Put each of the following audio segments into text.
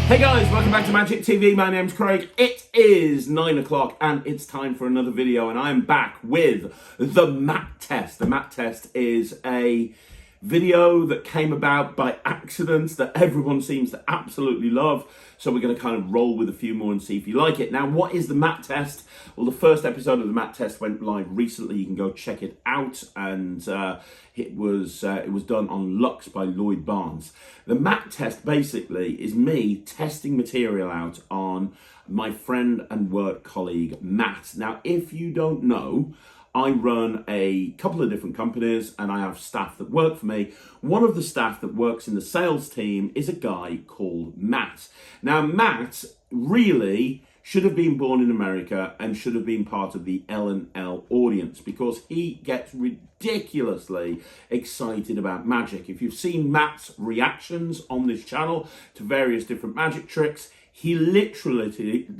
Hey guys, welcome back to Magic TV. My name's Craig. It is 9 o'clock and it's time for another video, and I'm back with the mat test. The mat test is a video that came about by accident that everyone seems to absolutely love. So we're going to kind of roll with a few more and see if you like it. Now, what is the mat test? Well, the first episode of the mat test went live recently. You can go check it out, and it was done on Lux by Lloyd Barnes. The mat test basically is me testing material out on my friend and work colleague Matt. Now, if you don't know, I run a couple of different companies and I have staff that work for me. One of the staff that works in the sales team is a guy called Matt. Now, Matt really should have been born in America and should have been part of the L&L audience because he gets ridiculously excited about magic. If you've seen Matt's reactions on this channel to various different magic tricks, he literally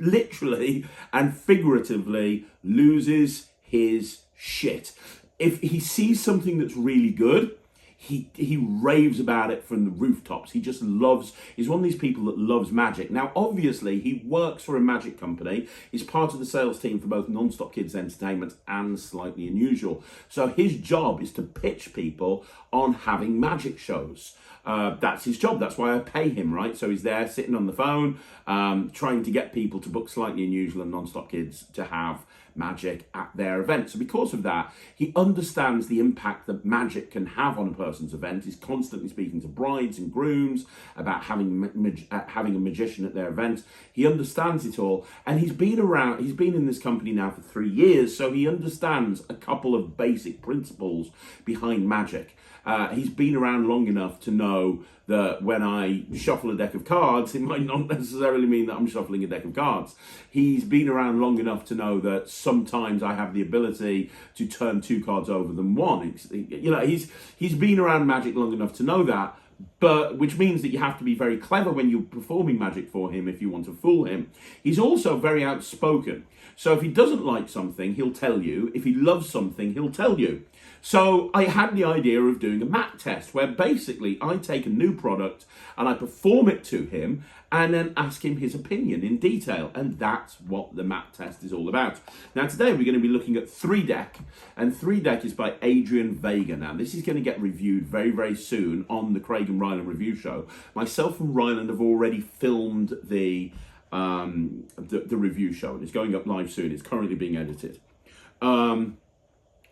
and figuratively loses his shit. If he sees something that's really good, he raves about it from the rooftops. He just loves, he's one of these people that loves magic. Now, obviously, he works for a magic company. He's part of the sales team for both Non-Stop Kids Entertainment and Slightly Unusual. So his job is to pitch people on having magic shows. That's his job. That's why I pay him, right? So he's there sitting on the phone, trying to get people to book Slightly Unusual and Non-Stop Kids to have magic at their event. So because of that, he understands the impact that magic can have on a person's event. He's constantly speaking to brides and grooms about having a magician at their event. He understands it all, and he's been in this company now for 3 years, so he understands a couple of basic principles behind magic. He's been around long enough to know that when I shuffle a deck of cards, it might not necessarily mean that I'm shuffling a deck of cards. He's been around long enough to know that sometimes I have the ability to turn 2 cards over than one. He's been around magic long enough to know that, but which means that you have to be very clever when you're performing magic for him if you want to fool him. He's also very outspoken. So if he doesn't like something, he'll tell you. If he loves something, he'll tell you. So I had the idea of doing a mat test where basically I take a new product and I perform it to him and then ask him his opinion in detail. And that's what the mat test is all about. Now today we're going to be looking at 3 Deck, and 3 Deck is by Adrian Vega. Now this is going to get reviewed very, very soon on the Craig Ryland Review Show. Myself and Ryland have already filmed the review show, and it's going up live soon. It's currently being edited.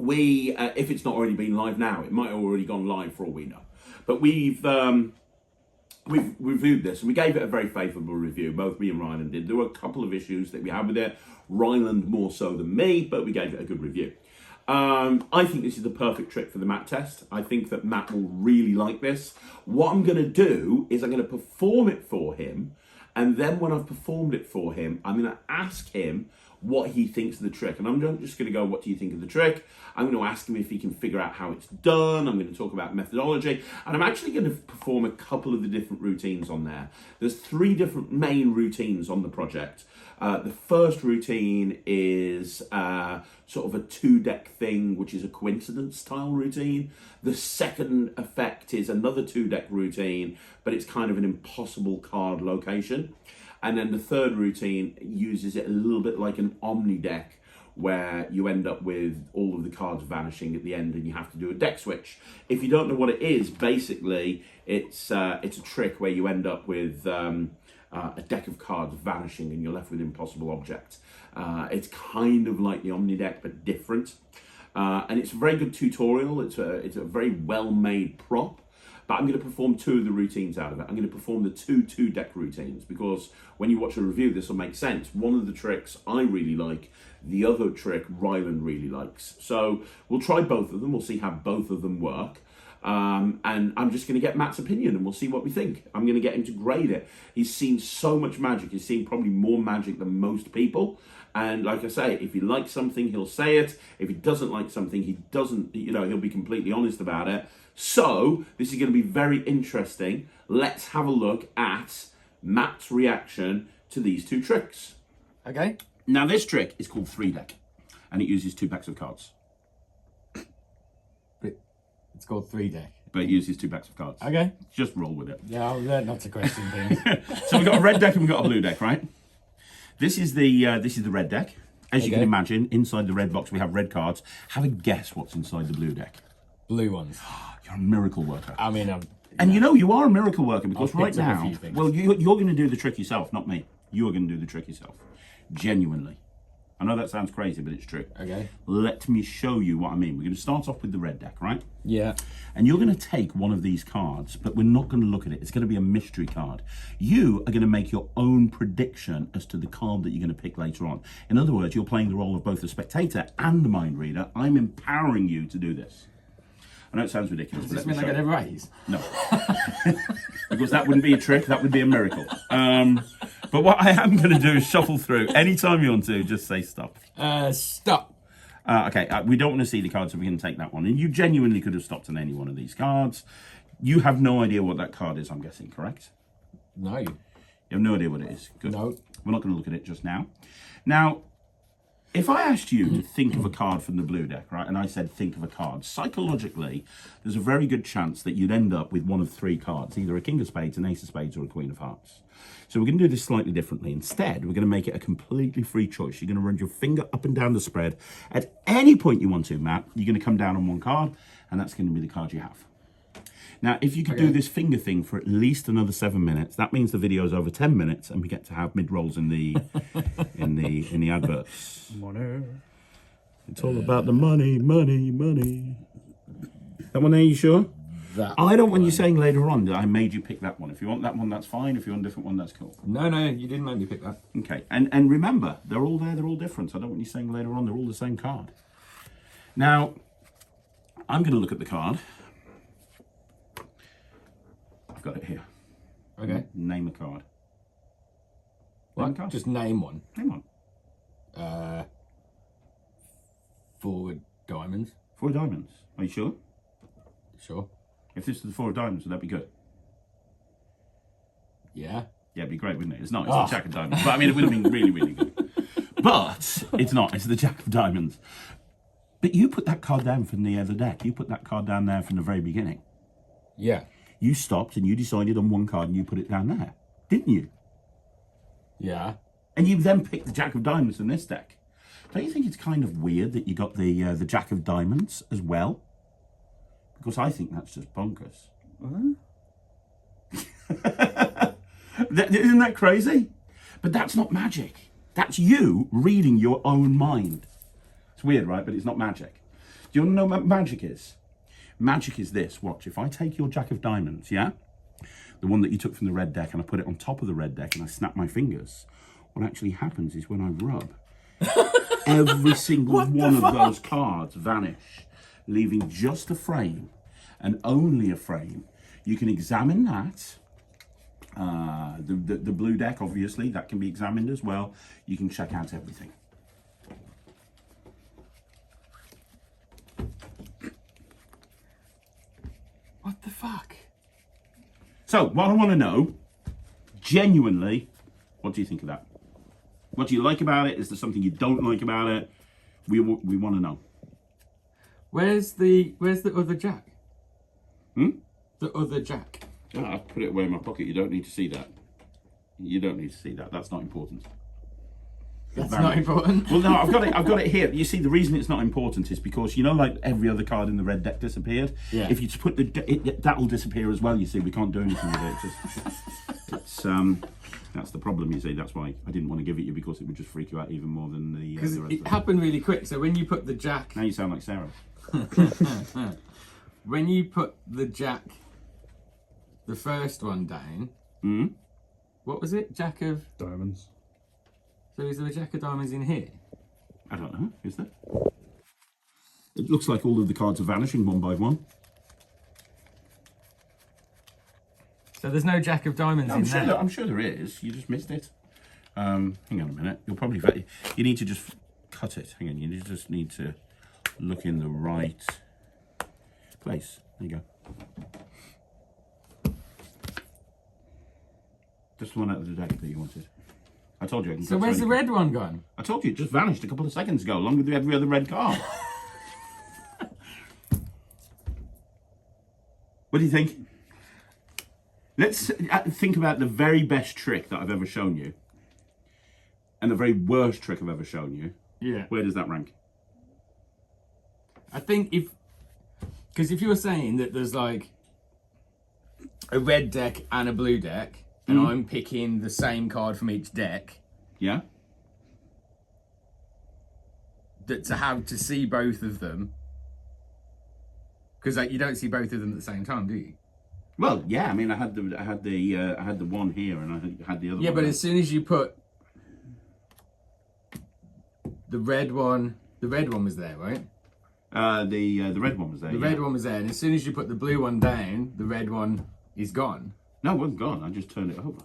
If it's not already been live now, it might have already gone live for all we know. But we've reviewed this, and we gave it a very favourable review. Both me and Ryland did. There were a couple of issues that we had with it. Ryland more so than me, but we gave it a good review. I think this is the perfect trick for the mat test. I think that Matt will really like this. What I'm going to do is I'm going to perform it for him, and then when I've performed it for him, I'm going to ask him what he thinks of the trick. And I'm not just going to go, what do you think of the trick? I'm going to ask him if he can figure out how it's done. I'm going to talk about methodology. And I'm actually going to perform a couple of the different routines on there. There's 3 different main routines on the project. The first routine is sort of a 2-deck thing, which is a coincidence style routine. The second effect is another 2-deck routine, but it's kind of an impossible card location. And then the third routine uses it a little bit like an omni deck, where you end up with all of the cards vanishing at the end and you have to do a deck switch. If you don't know what it is, basically it's a trick where you end up with a deck of cards vanishing and you're left with impossible objects. It's kind of like the omni deck but different. And it's a very good tutorial. It's a very well-made prop. But I'm going to perform 2 of the routines out of it. I'm going to perform the 2 deck routines, because when you watch a review, this will make sense. One of the tricks I really like, the other trick Ryland really likes. So we'll try both of them. We'll see how both of them work. And I'm just going to get Matt's opinion and we'll see what we think. I'm going to get him to grade it. He's seen so much magic. He's seen probably more magic than most people. And like I say, if he likes something, he'll say it. If he doesn't like something, he doesn't, he'll be completely honest about it. So this is going to be very interesting. Let's have a look at Matt's reaction to these 2 tricks. Okay. Now this trick is called 3 Deck, and it uses 2 packs of cards. It's called 3 Deck. but it uses 2 packs of cards. Okay. Just roll with it. Yeah, I'll learn not to question things. So we've got a red deck and we've got a blue deck, right? This is the red deck. As you can imagine, inside the red box we have red cards. Have a guess what's inside the blue deck. Blue ones. You're a miracle worker. I mean, and you know you are a miracle worker because right picked up a now, few things. well, you're going to do the trick yourself, not me. You are going to do the trick yourself. Genuinely. I know that sounds crazy, but it's true. Okay. Let me show you what I mean. We're going to start off with the red deck, right? Yeah. And you're going to take one of these cards, but we're not going to look at it. It's going to be a mystery card. You are going to make your own prediction as to the card that you're going to pick later on. In other words, you're playing the role of both the spectator and the mind reader. I'm empowering you to do this. I know it sounds ridiculous. Does this mean I get a raise? No. Because that wouldn't be a trick, that would be a miracle. But what I am going to do is shuffle through. Anytime you want to, just say stop. Stop. Okay, we don't want to see the card, so we can take that one. And you genuinely could have stopped on any one of these cards. You have no idea what that card is, I'm guessing, correct? No. You have no idea what it is. Good. No. We're not going to look at it just now. Now, if I asked you to think of a card from the blue deck, right, and I said think of a card, psychologically, there's a very good chance that you'd end up with one of 3 cards, either a King of Spades, an Ace of Spades, or a Queen of Hearts. So we're going to do this slightly differently. Instead, we're going to make it a completely free choice. You're going to run your finger up and down the spread. At any point you want to, Matt, you're going to come down on one card, and that's going to be the card you have. Now, if you could do this finger thing for at least another 7 minutes, that means the video is over 10 minutes, and we get to have mid-rolls in the in the adverts. Money. It's all about the money, money, money. That one there, you sure? I don't want you saying later on that I made you pick that one. If you want that one, that's fine. If you want a different one, that's cool. No, you didn't make me pick that. Okay, and remember, they're all there, they're all different. So I don't want you saying later on they're all the same card. Now, I'm going to look at the card. I've got it here. Okay. Name a card. What? Name a card. Just name one. Name one. 4 diamonds. 4 diamonds. Are you sure? Sure. If this is the 4 of diamonds, would that be good? Yeah. Yeah, it'd be great, wouldn't it? It's not. It's the Jack of Diamonds. But I mean, it would have been really, really good. But it's not. It's the Jack of Diamonds. But you put that card down from the other deck. You put that card down there from the very beginning. Yeah. You stopped and you decided on one card and you put it down there, didn't you? Yeah. And you then picked the Jack of Diamonds in this deck. Don't you think it's kind of weird that you got the Jack of Diamonds as well? Because I think that's just bonkers. Isn't that crazy? But that's not magic. That's you reading your own mind. It's weird, right? But it's not magic. Do you want to know what magic is? Magic is this. Watch. If I take your Jack of Diamonds, yeah? The one that you took from the red deck, and I put it on top of the red deck and I snap my fingers, what actually happens is when I rub, every single one of those cards vanish, leaving just a frame and only a frame. You can examine that. The blue deck, obviously, that can be examined as well. You can check out everything. What the fuck? So, what I want to know, genuinely, what do you think of that? What do you like about it? Is there something you don't like about it? We want to know. Where's the other Jack? The other Jack. Oh, I've put it away in my pocket. You don't need to see that. You don't need to see that. That's not important. That's not important. Well, no, I've got it here. You see, the reason it's not important is because, you know, like every other card in the red deck disappeared? Yeah. If you just put that'll disappear as well, you see. We can't do anything with it. That's the problem, you see. That's why I didn't want to give it you, because it would just freak you out even more than the rest of it happened really quick. So when you put the Jack... Now you sound like Sarah. When you put the Jack, the first one down, what was it? Jack of... Diamonds. So is there a Jack of Diamonds in here? I don't know. Is there? It looks like all of the cards are vanishing one by one. So there's no Jack of Diamonds in there? I'm sure there is. You just missed it. Hang on a minute. You'll probably... You need to just cut it. Hang on. You just need to look in the right place. There you go. Just the one out of the deck that you wanted. I told you. So where's the red one gone? I told you, it just vanished a couple of seconds ago, along with every other red card. What do you think? Let's think about the very best trick that I've ever shown you. And the very worst trick I've ever shown you. Yeah. Where does that rank? I think because if you were saying that there's like a red deck and a blue deck, and I'm picking the same card from each deck, Yeah. that to have to see both of them, because like you don't see both of them at the same time, do you? Well, yeah. I mean, I had the one here, and I had the other. Yeah, one but there. as soon as you put the red one was there, right? The red one was there. The red one was there, and as soon as you put the blue one down, the red one is gone. No, it wasn't gone. I just turned it over.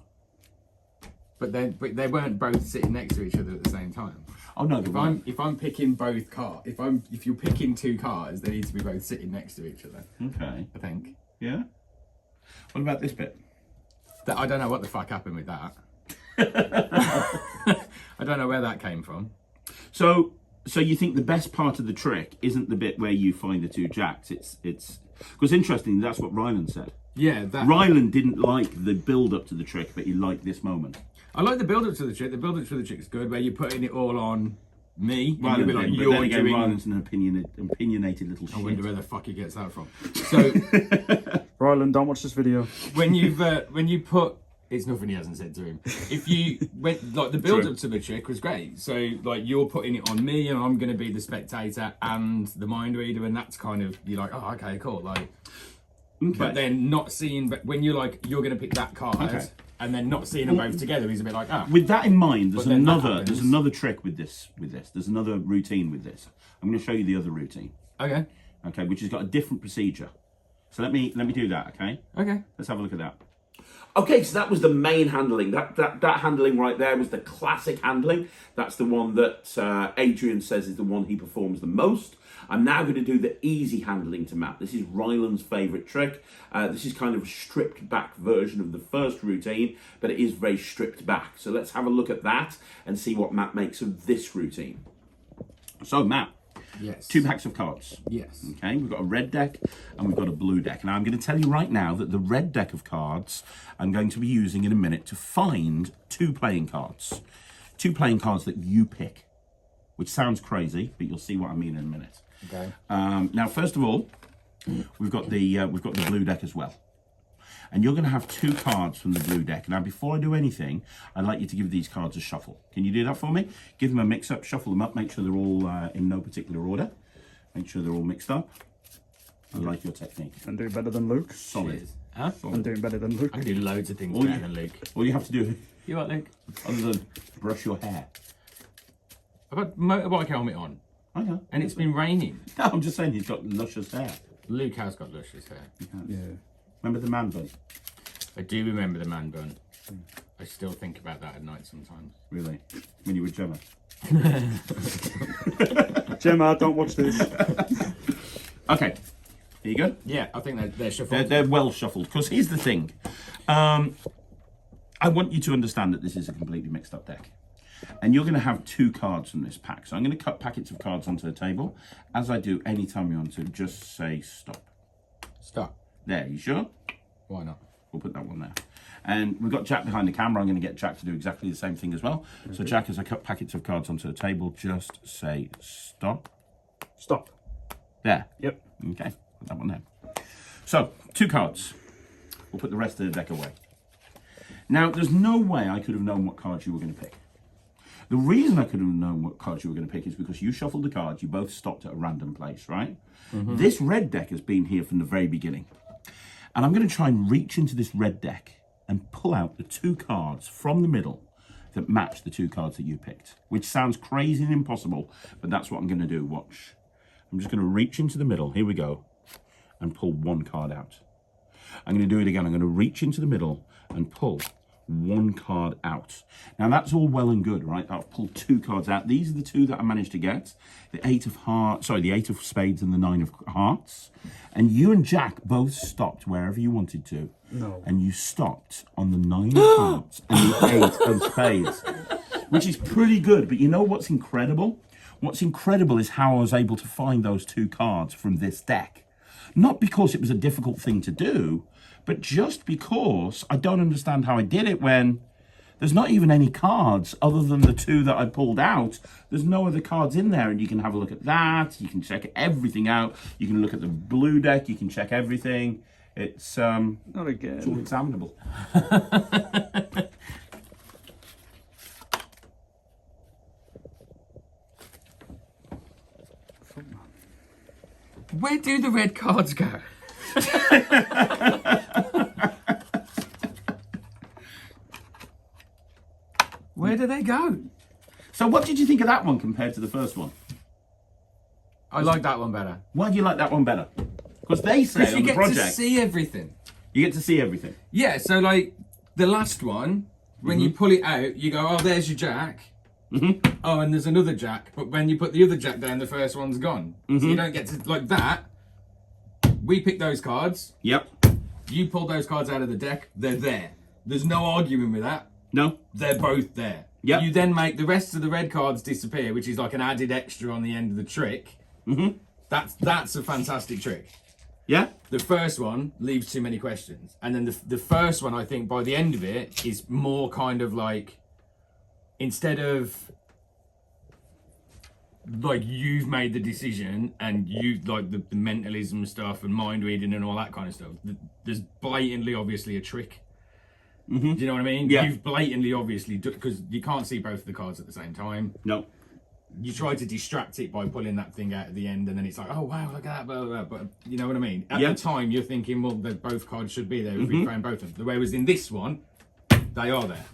But they weren't both sitting next to each other at the same time. Oh no! If I'm picking both cards, if you're picking two cards, they need to be both sitting next to each other. Okay. I think. Yeah. What about this bit? I don't know what the fuck happened with that. I don't know where that came from. So you think the best part of the trick isn't the bit where you find the two jacks? It's because interesting. That's what Ryland said. Yeah, Ryland didn't like the build up to the trick, but he liked this moment. I like the build up to the trick. The build up to the trick is good, where you're putting it all on me. Ryland, Like, but then again, Ryland's an opinionated little shit. I wonder where the fuck he gets that from. So, Ryland, don't watch this video. when you put, it's nothing he hasn't said to him. If you went like the build up to the trick was great. So like you're putting it on me, and I'm going to be the spectator and the mind reader, and that's kind of you're like, oh, okay, cool, like. Okay. But then not seeing, but when you're like you're going to pick that card. Okay. And then not seeing them both together, he's a bit like, ah. With that in mind, there's another trick with this. There's another routine with this. I'm going to show you the other routine. Okay. Okay, which has got a different procedure. So let me do that. Okay. Okay. Let's have a look at that. Okay, so that was the main handling. That handling right there was the classic handling. That's the one that Adrian says is the one he performs the most. I'm now going to do the easy handling to Matt. This is Ryland's favourite trick. This is kind of a stripped back version of the first routine, but it is very stripped back. So let's have a look at that and see what Matt makes of this routine. So Matt, yes, 2 packs of cards. Yes. Okay, we've got a red deck and we've got a blue deck. Now I'm going to tell you right now that the red deck of cards I'm going to be using in a minute to find 2 playing cards. 2 playing cards that you pick, which sounds crazy, but you'll see what I mean in a minute. Okay. Now, first of all, we've got the blue deck as well, and you're going to have 2 cards from the blue deck. Now, before I do anything, I'd like you to give these cards a shuffle. Can you do that for me? Give them a mix-up, shuffle them up, make sure they're all in no particular order. Make sure they're all mixed up. I like your technique. I'm doing better than Luke. Solid. Huh? I'm doing better than Luke. I can do loads of things better than Luke. All you have to do, You what, Luke? other than brush your hair. I've got motorbike helmet on. I know. And it's been raining. No, I'm just saying he's got luscious hair. Luke has got luscious hair. Yeah. Remember the man bun? I do remember the man bun. I still think about that at night sometimes. Really? When you were Gemma? Gemma, don't watch this. Okay. Here you go. Yeah, I think they're shuffled. They're well shuffled. Because here's the thing. I want you to understand that this is a completely mixed up deck. And you're going to have 2 cards from this pack. So I'm going to cut packets of cards onto the table. As I do, anytime you want to, just say stop. Stop. There, you sure? Why not? We'll put that one there. And we've got Jack behind the camera. I'm going to get Jack to do exactly the same thing as well. Okay. So Jack, as I cut packets of cards onto the table, just say stop. Stop. There. Yep. Okay, put that one there. So, 2 cards. We'll put the rest of the deck away. Now, there's no way I could have known what cards you were going to pick. The reason I could have known what cards you were going to pick is because you shuffled the cards, you both stopped at a random place, right? Mm-hmm. This red deck has been here from the very beginning. And I'm going to try and reach into this red deck and pull out the 2 cards from the middle that match the 2 cards that you picked, which sounds crazy and impossible, but that's what I'm going to do. Watch. I'm just going to reach into the middle. Here we go. And pull 1 card out. I'm going to do it again. I'm going to reach into the middle and pull 1 card out. Now that's all well and good, right? I've pulled 2 cards out. These are the 2 that I managed to get. The 8 of spades and the 9 of hearts. And you and Jack both stopped wherever you wanted to. No. And you stopped on the 9 of hearts and the 8 of spades. Which is pretty good, but you know what's incredible? What's incredible is how I was able to find those 2 cards from this deck. Not because it was a difficult thing to do, but just because I don't understand how I did it when there's not even any cards other than the 2 that I pulled out. There's no other cards in there, and you can have a look at that. You can check everything out. You can look at the blue deck. You can check everything. It's Not again. it's all examinable. Where do the red cards go? Where do they go? So what did you think of that one compared to the first one? I like that one better. Why do you like that one better? Because they say Because on you the get to project, see everything. you get to see everything. Yeah, so like the last one, when you pull it out, you go, oh, there's your jack. Oh, and there's another jack. But when you put the other jack down, the first one's gone. So you don't get to, like that. We picked those cards. Yep. You pulled those cards out of the deck. They're there. There's no arguing with that. No. They're both there. Yep. You then make the rest of the red cards disappear, which is like an added extra on the end of the trick. That's a fantastic trick. Yeah. The first one leaves too many questions. And then the first one, I think, by the end of it, is more kind of like, instead of like you've made the decision and you like the mentalism stuff and mind reading and all that kind of stuff, there's blatantly obviously a trick. Do you know what I mean? Yeah. You've blatantly obviously, because you can't see both of the cards at the same time. No. You try to distract it by pulling that thing out at the end, and then it's like, oh wow, look at that, blah, blah, blah. But you know what I mean? At the time, you're thinking, well, both cards should be there if we found both of them. Whereas in this one, they are there.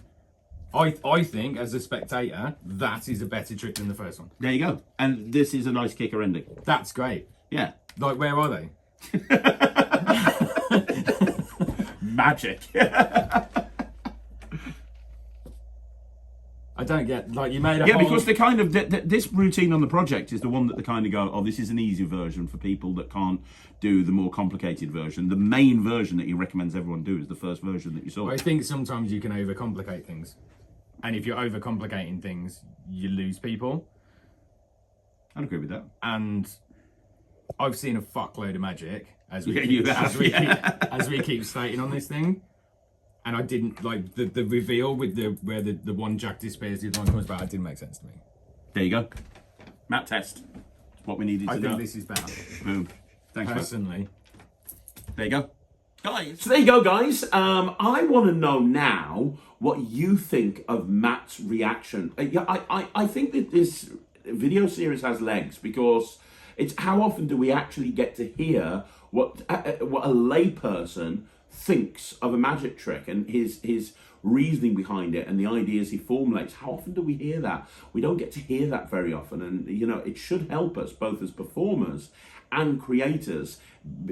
I think, as a spectator, that is a better trick than the first one. There you go. And this is a nice kicker ending. That's great. Yeah. Like, where are they? Magic. I don't get, like, you made a Yeah, whole... because the kind of this routine on the project is the one that they kind of go, oh, this is an easy version for people that can't do the more complicated version. The main version that he recommends everyone do is the first version that you saw. I think sometimes you can overcomplicate things. And if you're overcomplicating things, you lose people. I'd agree with that. And I've seen a fuckload of magic, as we, Yeah, keep, you have, as we keep stating on this thing. And I didn't, like, the reveal with where the one jack disappears, the other one comes back, it didn't make sense to me. There you go. Map test. It's what we needed to I know. think this is better, Boom. Thanks, man. personally. There you go. Guys. So there you go, guys. I want to know now what you think of Matt's reaction. I think that this video series has legs because it's how often do we actually get to hear what a layperson thinks of a magic trick and his reasoning behind it and the ideas he formulates. How often do we hear that? We don't get to hear that very often, and you know, it should help us both as performers and creators,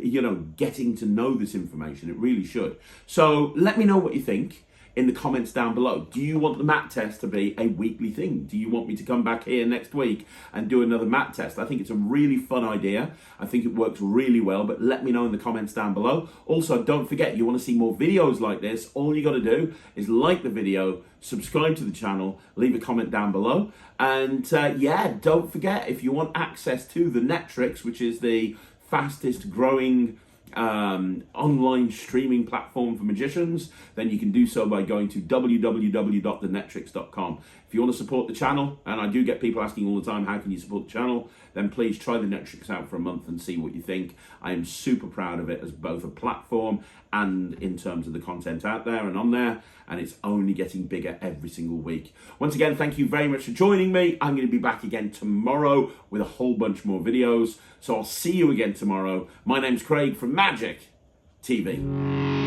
you know, getting to know this information. It really should. So let me know what you think in the comments down below. Do you want the mat test to be a weekly thing? Do you want me to come back here next week and do another mat test? I think it's a really fun idea. I think it works really well, but let me know in the comments down below. Also, don't forget, you want to see more videos like this, all you got to do is like the video, subscribe to the channel, leave a comment down below, and yeah, don't forget, if you want access to the NETRIX, which is the fastest growing online streaming platform for magicians, then you can do so by going to www.thenetrix.com. If you want to support the channel, and I do get people asking all the time, how can you support the channel? Then please try the NETRIX out for a month and see what you think. I am super proud of it as both a platform and in terms of the content out there and on there, and it's only getting bigger every single week. Once again, thank you very much for joining me. I'm going to be back again tomorrow with a whole bunch more videos, so I'll see you again tomorrow. My name's Craig from Magic TV.